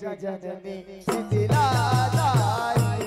जग जननी शीतला दाई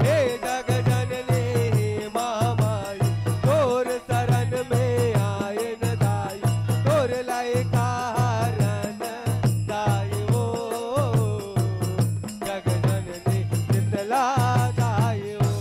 हे जग जननी महामाई तोर शरण में आए न दाई तोर लाए कारण दाई हो जग जननी शीतला दाई हो।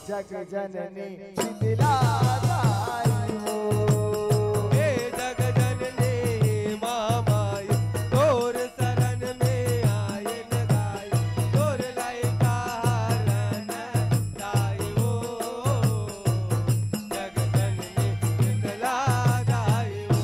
जग जननी शीतला दाई हो हे जग जननी महामाई तोर शरण में आए न दाई तोर लाए कारण दाई हो जग जननी शीतला दाई हो।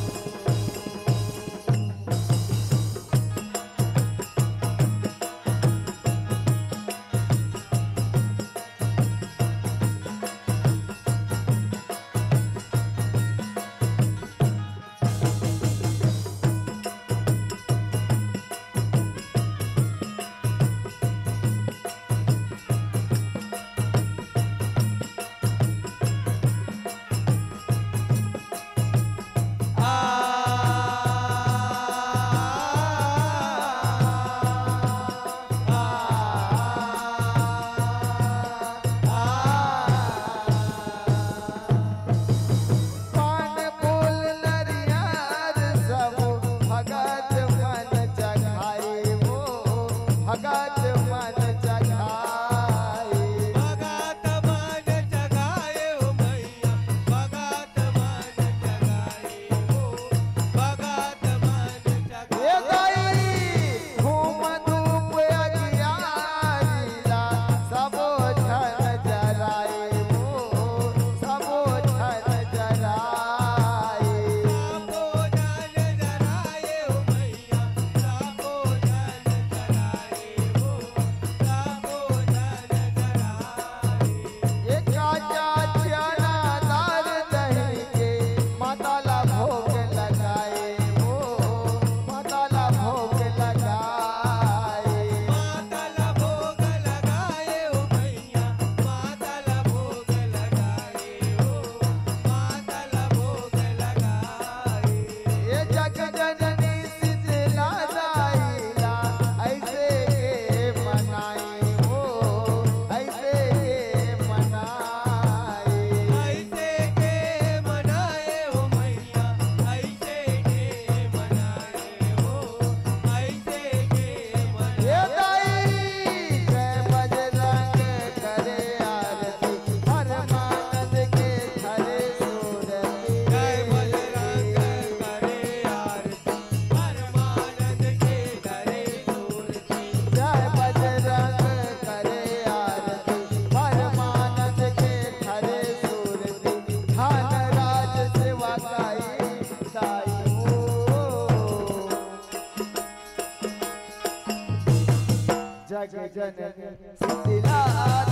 जग जननी शीतला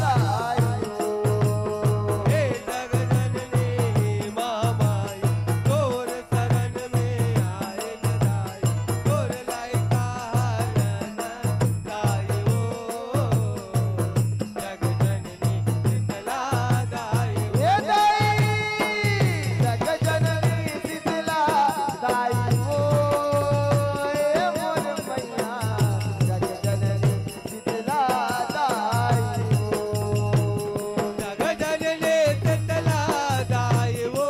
दाई हो। हे जग जननी महामाई तोर शरण में आए न दाई तोर लाई कारण दाई हो। जग जननी शीतला दाई हो। ये दाई जग जननी शीतला दाई हो। ए मोर मैया जग जननी शीतला दाई हो। जग जननी शीतला दाई हो।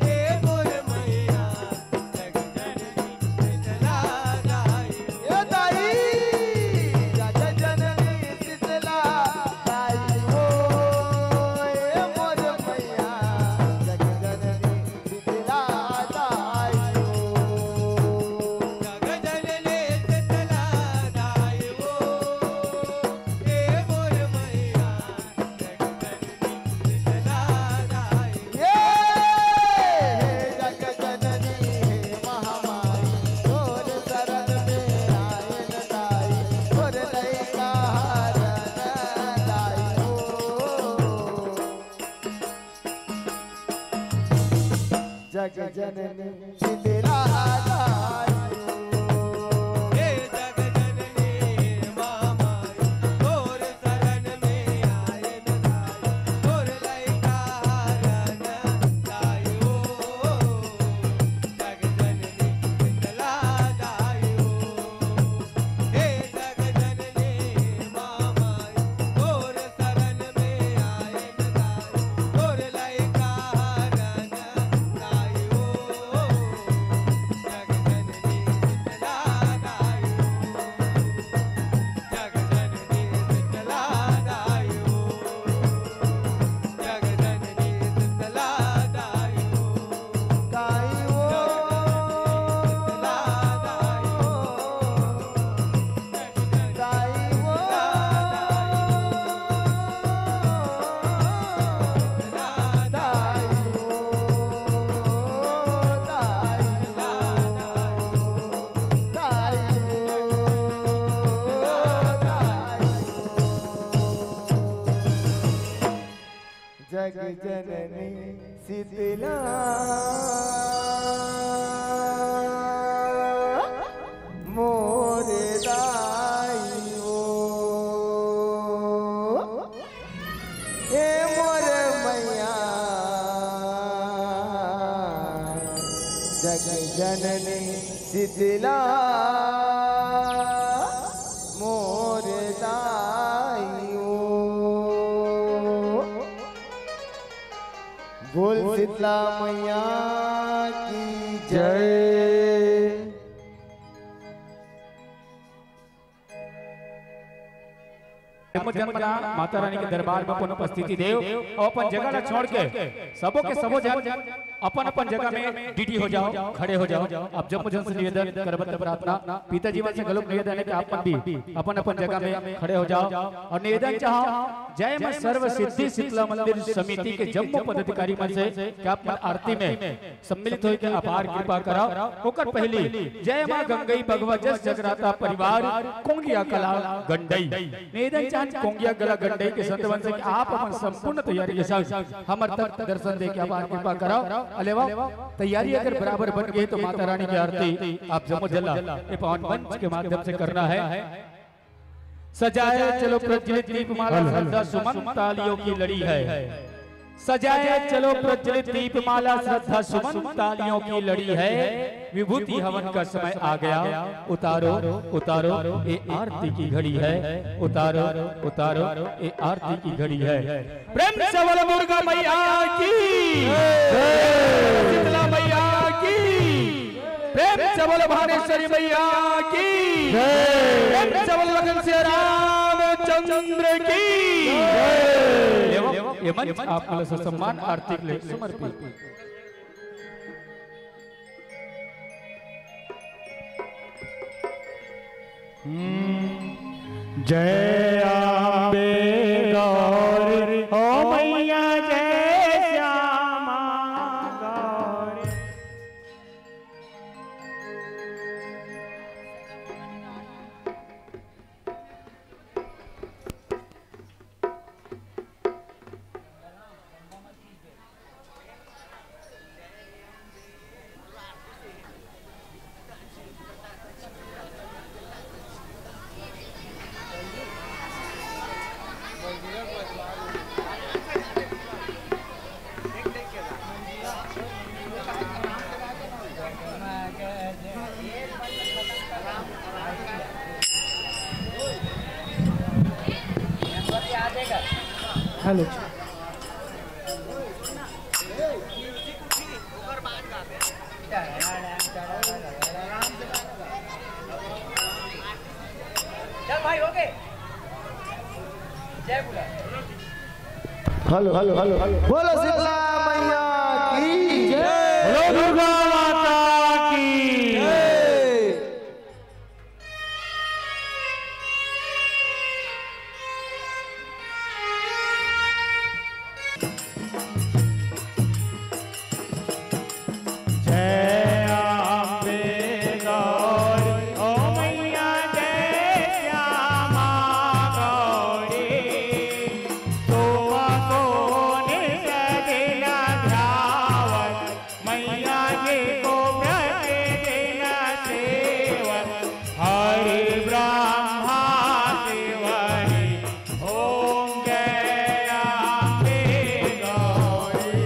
हे मोर मैया जग जननी शीतला दाई हो। ये दाई जग जननी शीतला दाई हो। ए मोर मैया जग जननी शीतला दाई हो। जग जननी शीतला दाई हो। हे मोर मैया जग जननी शीतला दाई हो। ये जग जननी महामाई तोर शरण में आए न दाई तोर लइका हरण दाई हो। जग जननी शीतला दाई हो। हे जग जननी महामाई तोर शरण में आए न दाई तोर लइका हरण दाई हो। जग जननी शीतला दाई हो। हे जग जननी महामाई तोर शरण में आए न दाई तोर लइका हरण दाई हो। जग जननी शीतला दाई हो। जग जननी शीतला दाई हो। जग जननी शीतला दाई हो। दाई हो शीतला दाई हो। दाई हो दाई हो दाई जग जननी शीतला मोर दाई हो। ए मोर मैया जग जननी शीतला मोर दाई हो। बोल शीतला मैया की जय। जन्म माता रानी के दरबार में अपन उपस्थिति देव और अपन जगह ला छोड़ के सबों के सबो जन अपन अपन जगह में डीडी हो जाओ, खड़े हो जाओ। अब जब मुझे निवेदन करबत प्रार्थना पिताजी से गलत निवेदन है कि आप भी अपन अपन जगह में खड़े हो जाओ और निवेदन चाहो जय मां सर्व सिद्धि शीतला मंदिर समिति के जम्मू पदाधिकारी मन से कि आप आरती में सम्मिलित होकर अपार कृपा कराओ। होकर पहली जय मां गंगई भगवत जस जगराता परिवार कोंगिया कला गंडई निवेदन चाहन कोंगिया गला गंडई के संतवन से कि आप अपन संपूर्ण तैयारी के साथ हमर तक दर्शन दे के अपार कृपा कराओ। अलेवा तैयारी अगर बराबर बन गई तो माता रानी की आरती आप जमो जला ये पावन मंच के माध्यम से करना है। सजाए चलो प्रज्वलित दीपमाला श्रद्धा सुमन तालियों की लड़ी है। सजाए चलो प्रज्वलित दीपमाला श्रद्धा सुमन तालियों की लड़ी है। विभूति हवन का समय आ गया उतारो उतारो ये आरती की घड़ी है। उतारो उतारो ये आरती की घड़ी है। प्रेम से बोलो दुर्गा मैया की शीतला मैया की। प्रेम से बोलो भानेश्वरी मैया की। प्रेम से बोलो लगन से रामचंद्र की। ये मंच आपको सम्मान आरती के लिए समर्पित। जय अम्बे गौरी ओ मैया जय Shyama Gauri. Hello hello hello hello hello बोलो शीतला मैया की जय। बोलो दुर्गा माता की जय। जय अम्बे गौरी ओ मैया जय श्यामा गौरी तुमको निजदिन ध्यावत मैया जी को प्रतिदिन सेवत हरि ब्रह्मा शिवरी ओम जय अम्बे गौरी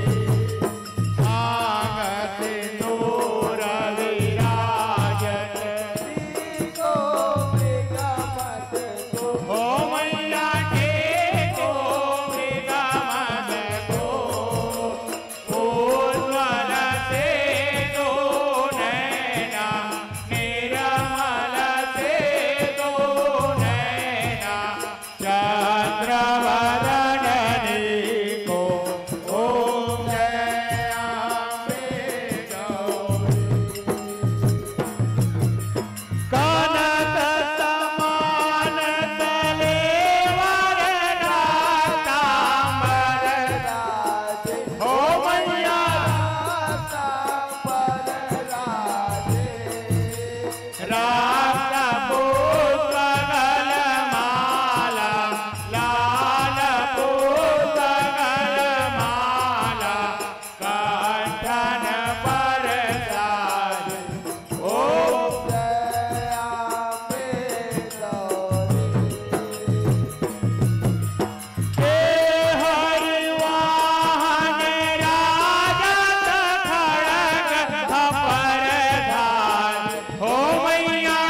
मैया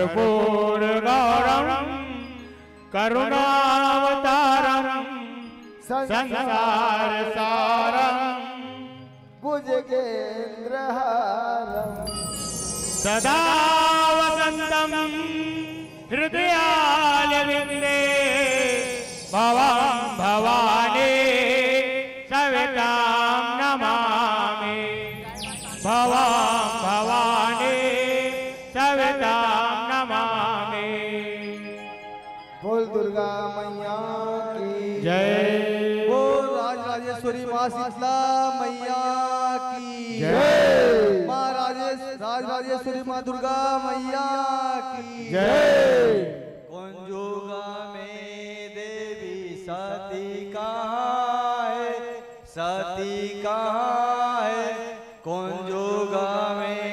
कर्पूर गौरम करुणावतारम संसार सारम भुजगेन्द्रहारम सदा वसंतम हृदयालविंदे भवं भवानी सवितां नमामि भवं भवानी सवितां नमामि। बोल दुर्गा मैया की जय। बोल राजराजेश्वरी माँ शीतला मैया की जय। माँ राजराजेश्वरी माँ दुर्गा मैया की जय। कुंजुगा में देवी सती कहाँ है, सती कहाँ है, कुंजुगा में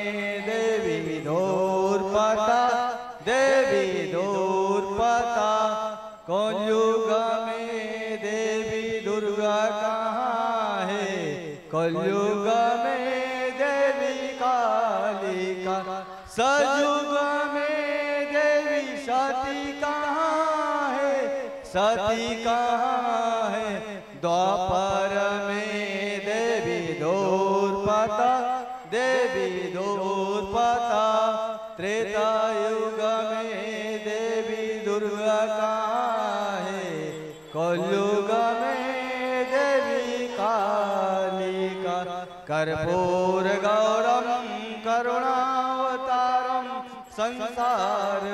देवी दूर पता, देवी दूर पता, कुंजुगा में देवी दुर्गा कहाँ है, कलयुग में देवी कालिका, सतयुग में देवी सती कहाँ है, सती कहाँ है, द्वापर में देवी दूर पता, देवी दूर पता, त्रेता युग में देवी दुर्गा कहाँ है, कलयुग में देवी कालिका, कर्पूर गौरम करुणावतारम संसार